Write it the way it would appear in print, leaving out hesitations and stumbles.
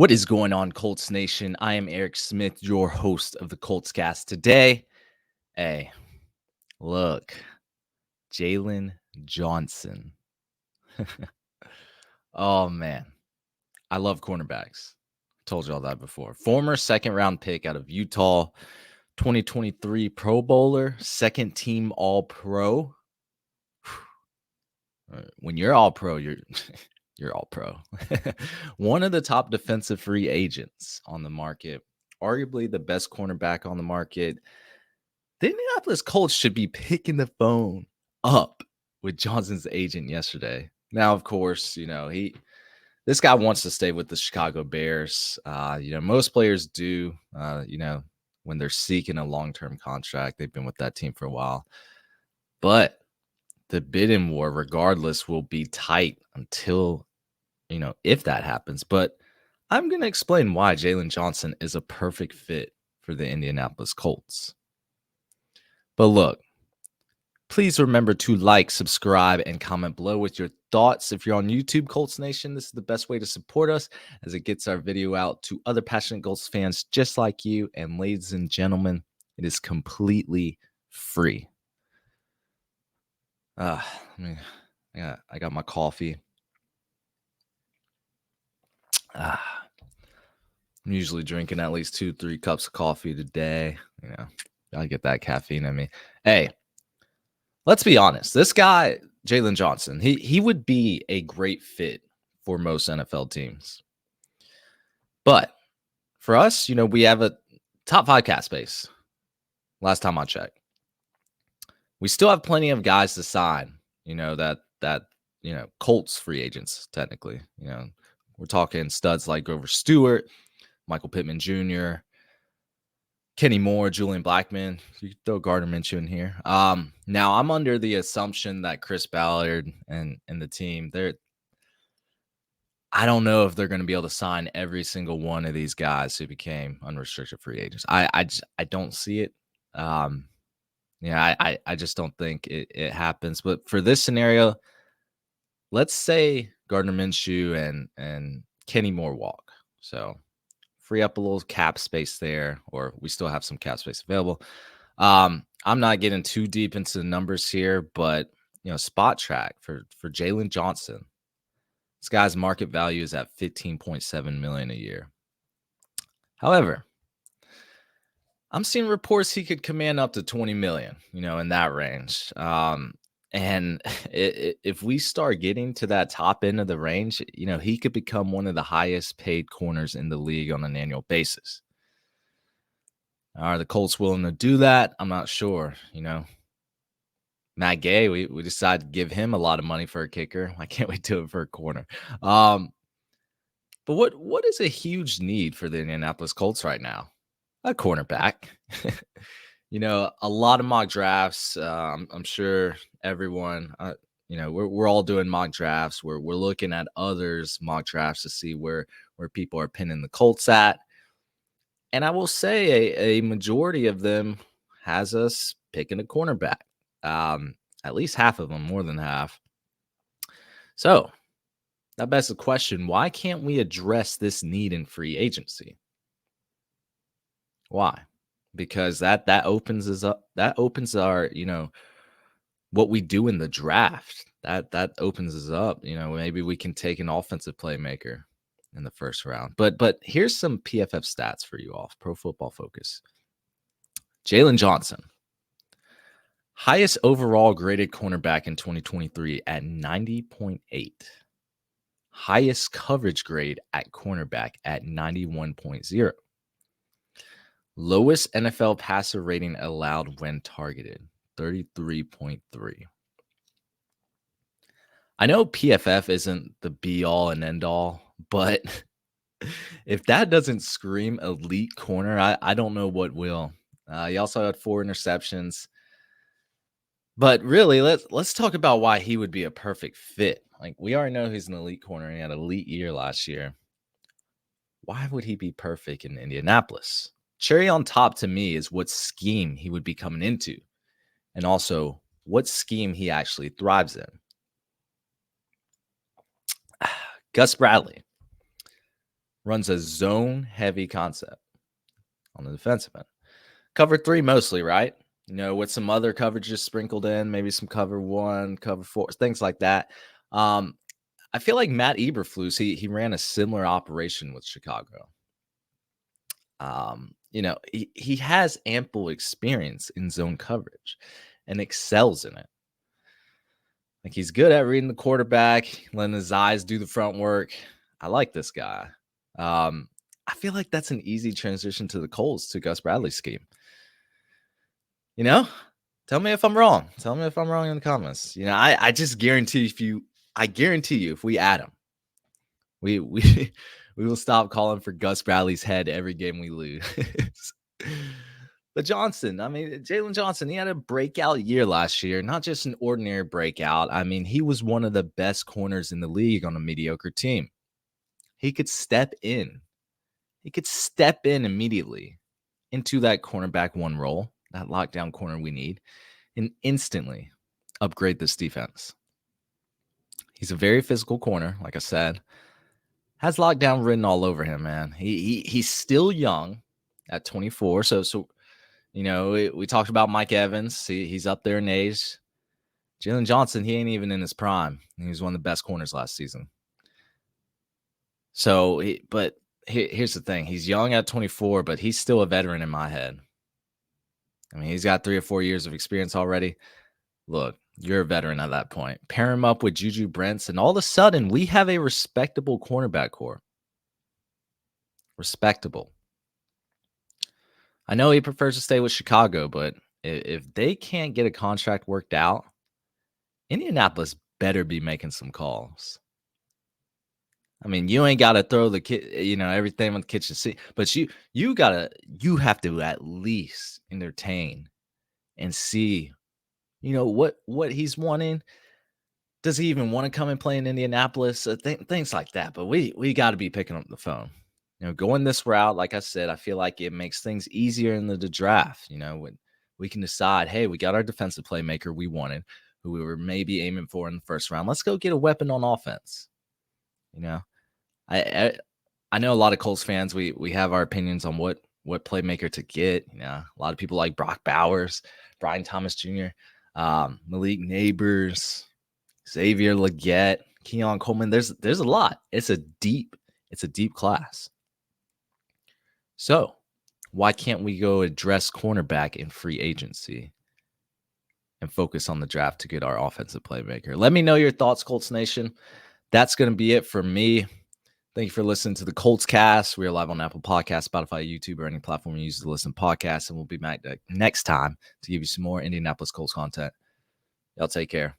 What is going on, Colts Nation? I am Eric Smith, your host of the Colts Cast. Today, hey, look, Jaylon Johnson. Oh, man. I love cornerbacks. Told you all that before. Former second-round pick out of Utah, 2023 Pro Bowler, second team All-Pro. When you're All-Pro, you're you're All-Pro. One of the top defensive free agents on the market, arguably the best cornerback on the market. The Indianapolis Colts should be picking the phone up with Johnson's agent yesterday. Now, of course, this guy wants to stay with the Chicago Bears. Most players do. When they're seeking a long-term contract, they've been with that team for a while. But the bidding war, regardless, will be tight until, if that happens. But I'm going to explain why Jaylon Johnson is a perfect fit for the Indianapolis Colts. But look, please remember to like, subscribe, and comment below with your thoughts. If you're on YouTube, Colts Nation, this is the best way to support us as it gets our video out to other passionate Colts fans just like you. And ladies and gentlemen, it is completely free. I got my coffee. I'm usually drinking at least 2-3 cups of coffee today. Gotta get that caffeine in me. Hey, let's be honest. This guy, Jaylon Johnson, he would be a great fit for most NFL teams. But for us, we have a top 5 cap space. Last time I checked. We still have plenty of guys to sign, Colts free agents, technically. We're talking studs like Grover Stewart, Michael Pittman Jr., Kenny Moore, Julian Blackmon. You can throw Gardner Minshew in here. Now, I'm under the assumption that Chris Ballard and the team, I don't know if they're going to be able to sign every single one of these guys who became unrestricted free agents. I don't see it. I just don't think it happens. But for this scenario, let's say Gardner Minshew and Kenny Moore walk. So free up a little cap space there, or we still have some cap space available. I'm not getting too deep into the numbers here, but spot track for Jaylon Johnson. This guy's market value is at $15.7 million a year. However, I'm seeing reports he could command up to $20 million, in that range. And if we start getting to that top end of the range, he could become one of the highest paid corners in the league on an annual basis. Are the Colts willing to do that? I'm not sure. Matt Gay, we decided to give him a lot of money for a kicker. Why can't we do it for a corner? But what is a huge need for the Indianapolis Colts right now? A cornerback. A lot of mock drafts. I'm sure everyone, we're all doing mock drafts. We're looking at others' mock drafts to see where people are pinning the Colts at. And I will say a majority of them has us picking a cornerback. At least half of them, more than half. So that begs the question, why can't we address this need in free agency? Why? Because that opens us up. That opens our, what we do in the draft. That opens us up. Maybe we can take an offensive playmaker in the first round. But here's some PFF stats for you all. Pro Football Focus. Jaylon Johnson, highest overall graded cornerback in 2023 at 90.8. Highest coverage grade at cornerback at 91.0. Lowest NFL passer rating allowed when targeted, 33.3. I know PFF isn't the be-all and end-all, but if that doesn't scream elite corner, I don't know what will. He also had 4 interceptions. But really, let's talk about why he would be a perfect fit. Like, we already know he's an elite corner, and he had an elite year last year. Why would he be perfect in Indianapolis? Cherry on top to me is what scheme he would be coming into, and also what scheme he actually thrives in. Gus Bradley. runs a zone-heavy concept on the defensive end. Cover 3 mostly, right? With some other coverages sprinkled in, maybe some cover 1, cover 4, things like that. I feel like Matt Eberflus, he ran a similar operation with Chicago. He has ample experience in zone coverage and excels in it. Like, he's good at reading the quarterback, letting his eyes do the front work. I like this guy. I feel like that's an easy transition to the Colts, to Gus Bradley's scheme. Tell me if I'm wrong. Tell me if I'm wrong in the comments. I just guarantee if we add him, we we will stop calling for Gus Bradley's head every game we lose. But Jaylon Johnson, he had a breakout year last year, not just an ordinary breakout. He was one of the best corners in the league on a mediocre team. He could step in. Immediately into that cornerback 1 role, that lockdown corner we need, and instantly upgrade this defense. He's a very physical corner, like I said. Has lockdown written all over him, man. He's still young at 24. So we talked about Mike Evans. He's up there in age. Jaylon Johnson, he ain't even in his prime. He was one of the best corners last season. So, but here's the thing. He's young at 24, but he's still a veteran in my head. He's got 3 or 4 years of experience already. Look, you're a veteran at that point. Pair him up with Juju Brents, and all of a sudden, we have a respectable cornerback core. Respectable. I know he prefers to stay with Chicago, but if they can't get a contract worked out, Indianapolis better be making some calls. You ain't got to throw everything on the kitchen sink, but you have to at least entertain and see, what he's wanting. Does he even want to come and play in Indianapolis? Things like that. But we got to be picking up the phone. Going this route, like I said, I feel like it makes things easier in the draft. When we can decide, hey, we got our defensive playmaker we wanted, who we were maybe aiming for in the first round. Let's go get a weapon on offense. I know a lot of Colts fans, we have our opinions on what playmaker to get. A lot of people like Brock Bowers, Brian Thomas Jr., Malik Neighbors, Xavier Legette, Keon Coleman. There's a lot. It's a deep class. So why can't we go address cornerback in free agency and focus on the draft to get our offensive playmaker? Let me know your thoughts, Colts Nation. That's going to be it for me. Thank you for listening to the Colts Cast. We are live on Apple Podcasts, Spotify, YouTube, or any platform you use to listen to podcasts. And we'll be back next time to give you some more Indianapolis Colts content. Y'all take care.